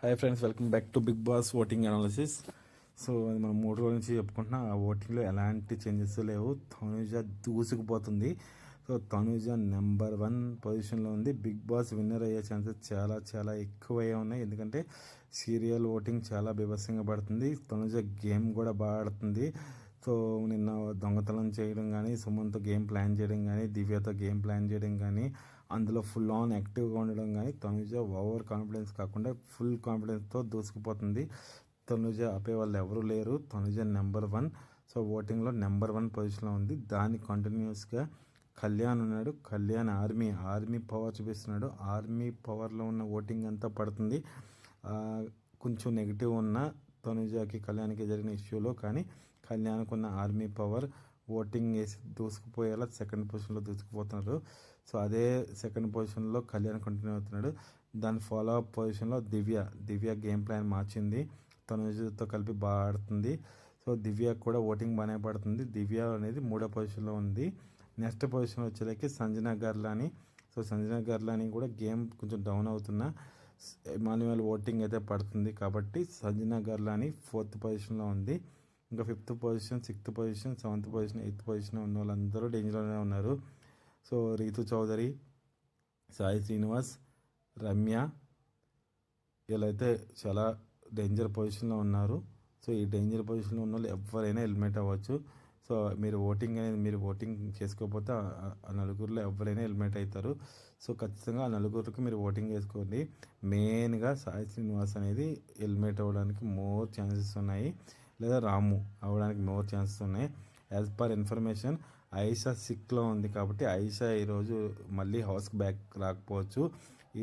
Hi friends, welcome back to Bigg Boss voting analysis. So మనం 3 రోజుల నుంచి చెప్పుకుంటున్నాం. ఆ ఓటింగ్లో ఎలాంటి చేంజెస్ లేవు. తనుజ దూసుకుపోతుంది. సో తనుజ నెంబర్ 1 పొజిషన్లో ఉంది. బిగ్ బాస్ విన్నర్ అయ్యే ఛాన్సెస్ చాలా చాలా ఎక్కువగా ఉన్నాయి. ఎందుకంటే సీరియల్ ఓటింగ్ చాలా బీభత్సంగా పడుతుంది. తనుజ గేమ్ కూడా బాగా ఆడుతుంది. సో నిన్న దొంగతనం చేయడం కానీ, సుమన్తో గేమ్ ప్లాన్ చేయడం కానీ, దివ్యతో గేమ్ ప్లాన్ చేయడం కానీ, అందులో ఫుల్ ఆన్ యాక్టివ్గా ఉండడం కానీ, తనుజ ఓవర్ కాన్ఫిడెన్స్ కాకుండా ఫుల్ కాన్ఫిడెన్స్తో దూసుకుపోతుంది. తనుజ ఆపే వాళ్ళు ఎవరు లేరు. తనుజ నెంబర్ 1. సో ఓటింగ్లో నెంబర్ 1 పొజిషన్లో ఉంది. దాని కంటిన్యూస్గా కళ్యాణ్ ఉన్నాడు. కళ్యాణ్ ఆర్మీ పవర్ చూపిస్తున్నాడు. ఆర్మీ పవర్లో ఉన్న ఓటింగ్ అంతా పడుతుంది. కొంచెం నెగిటివ్ ఉన్న తనుజకి కళ్యాణ్కి జరిగిన ఇష్యూలో, కానీ కళ్యాణ్కు ఉన్న ఆర్మీ పవర్ ఓటింగ్ వేసి దూసుకుపోయేలా సెకండ్ పొజిషన్లో దూసుకుపోతున్నారు. సో అదే సెకండ్ పొజిషన్లో కళ్యాణ్ కంటిన్యూ అవుతున్నాడు. దాని ఫాలో అప్ పొజిషన్లో దివ్య గేమ్ ప్లాన్ మార్చింది. తనుజతో కలిపి బాగా ఆడుతుంది. సో దివ్య కూడా ఓటింగ్ బాగానే పడుతుంది. దివ్య అనేది 3వ పొజిషన్లో ఉంది. నెక్స్ట్ పొజిషన్ వచ్చేసరికి సంజనా గర్లాని. సో సంజనా గర్లాని కూడా గేమ్ కొంచెం డౌన్ అవుతున్నా మాన్యువల్ ఓటింగ్ అయితే పడుతుంది. కాబట్టి సంజనా గర్లాని 4th పొజిషన్లో ఉంది. ఇంకా 5th position, 6th position, 7th position, 8th position ఉన్న వాళ్ళందరూ డేంజర్లోనే ఉన్నారు. సో రీతు చౌదరి, సాయి శ్రీనివాస్, రమ్య వీళ్ళైతే చాలా డేంజర్ పొజిషన్లో ఉన్నారు. సో ఈ డేంజర్ పొజిషన్లో ఉన్న వాళ్ళు ఎవరైనా ఎలిమినేట్ అవ్వచ్చు. సో మీరు ఓటింగ్ చేసుకోకపోతే ఆ నలుగురిలో ఎవరైనా ఎలిమినేట్ అవుతారు. సో ఖచ్చితంగా ఆ నలుగురికి మీరు ఓటింగ్ వేసుకోండి. మెయిన్గా సాయి శ్రీనివాస్ అనేది ఎలిమినేట్ అవ్వడానికి మోర్ ఛాన్సెస్ ఉన్నాయి, లేదా రాము అవ్వడానికి మోర్ ఛాన్సెస్ ఉన్నాయి. యాజ్ పర్ ఇన్ఫర్మేషన్ ఆయిషా సిక్లో ఉంది. కాబట్టి ఆయిషా ఈరోజు మళ్ళీ హౌస్కి బ్యాక్ రాకపోవచ్చు.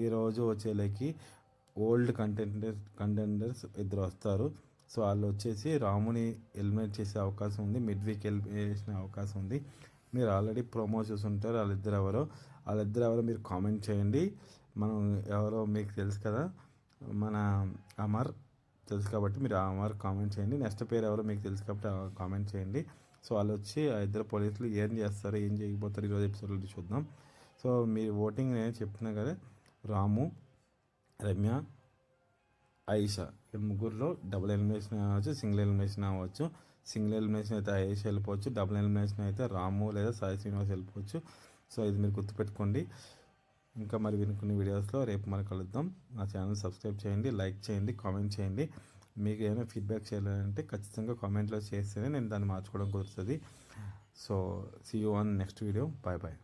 ఈరోజు వచ్చేలకి ఓల్డ్ కంటెండర్స్ ఇద్దరు వస్తారు. సో వాళ్ళు వచ్చేసి రాముని ఎలిమినేట్ చేసే అవకాశం ఉంది. మిడ్ వీక్ ఎలిమినేట్ చేసే అవకాశం ఉంది. మీరు ఆల్రెడీ ప్రోమో చూసుంటారు. వాళ్ళిద్దరు ఎవరో మీరు కామెంట్ చేయండి. మనం ఎవరో మీకు తెలుసు కదా, మన అమర్ తెలుసు కాబట్టి మీరు అమర్ కామెంట్ చేయండి. నెక్స్ట్ పేరు ఎవరో మీకు తెలుసు కాబట్టి కామెంట్ చేయండి. సో వాళ్ళు వచ్చి ఆ ఇద్దరు పోలీసులు ఏం చేస్తారు, ఏం చేయకపోతారు ఈరోజు ఎపిసోడ్లో చూద్దాం. సో మీరు ఓటింగ్ నేను చెప్తున్నా కదా, రాము, రమ్య, ఆయిషా ఈ ముగ్గురులో డబుల్ ఎలిమినేషన్ అవ్వచ్చు, సింగిల్ ఎలిమినేషన్ అవ్వచ్చు. సింగిల్ ఎలిమినేషన్ అయితే ఆయిషా వెళ్ళిపోవచ్చు. డబుల్ ఎలిమినేషన్ అయితే రాము లేదా సాయి శ్రీనివాస్ వెళ్ళిపోవచ్చు. సో ఇది మీరు గుర్తుపెట్టుకోండి. ఇంకా మరి వినుకునే వీడియోస్లో రేపు మరి కలుద్దాం. నా ఛానల్ సబ్స్క్రైబ్ చేయండి, లైక్ చేయండి, కామెంట్ చేయండి. మీకు ఏమైనా ఫీడ్బ్యాక్ చేయాలంటే ఖచ్చితంగా కామెంట్లో చేస్తేనే నేను దాన్ని మార్చుకోవడం కుదురుతుంది. So see you on next video. Bye bye.